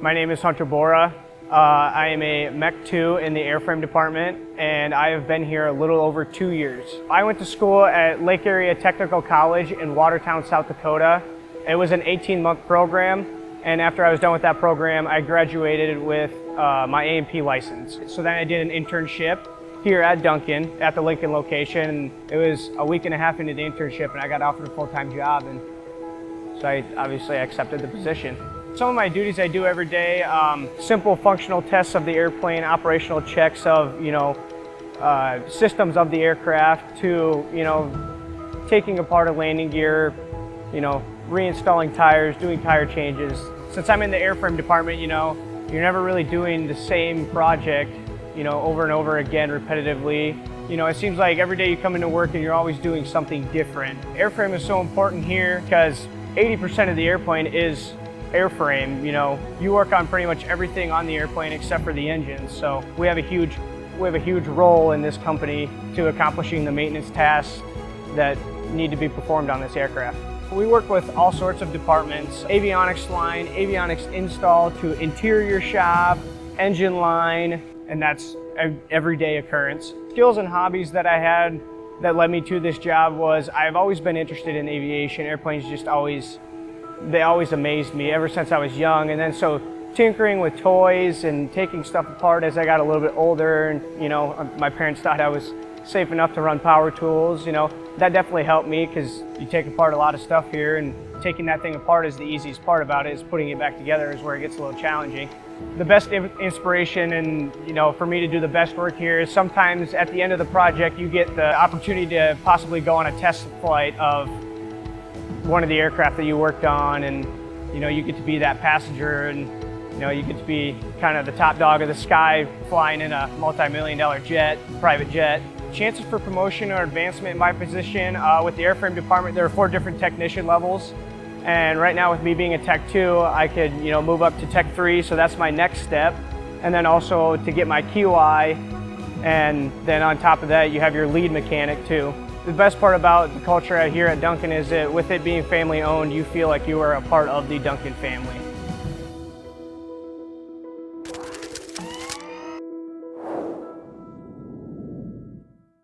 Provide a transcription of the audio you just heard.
My name is Hunter Bora. I am a Mech 2 in the Airframe department, and I have been here a little over 2 years. I went to school at Lake Area Technical College in Watertown, South Dakota. It was an 18-month program, and after I was done with that program, I graduated with my A&P license. So then I did an internship here at Duncan at the Lincoln location. It was a week and a half into the internship, and I got offered a full-time job, and so I obviously accepted the position. Some of my duties I do every day, simple functional tests of the airplane, operational checks of, systems of the aircraft, to, taking apart a landing gear, reinstalling tires, doing tire changes. Since I'm in the airframe department, you're never really doing the same project, over and over again repetitively. It seems like every day you come into work and you're always doing something different. Airframe is so important here because 80% of the airplane is airframe. You work on pretty much everything on the airplane except for the engines. So we have a huge role in this company to accomplishing the maintenance tasks that need to be performed on this aircraft. We work with all sorts of departments: avionics line, avionics install, to interior shop, engine line, and that's an everyday occurrence. Skills and hobbies that I had that led me to this job was I've always been interested in aviation. Airplanes just always amazed me ever since I was young. And then so tinkering with toys and taking stuff apart as I got a little bit older, and my parents thought I was safe enough to run power tools, that definitely helped me, because you take apart a lot of stuff here, and taking that thing apart is the easiest part about it. Is putting it back together is where it gets a little challenging. The best inspiration and for me to do the best work here is sometimes at the end of the project you get the opportunity to possibly go on a test flight of one of the aircraft that you worked on, and you get to be that passenger, and you get to be kind of the top dog of the sky flying in a multi-million-dollar private jet. Chances for promotion or advancement in my position with the airframe department, there are 4 different technician levels. And right now, with me being a Tech 2, I could move up to Tech 3, so that's my next step. And then also to get my QI, and then on top of that, you have your lead mechanic too. The best part about the culture here at Duncan is that with it being family owned, you feel like you are a part of the Duncan family.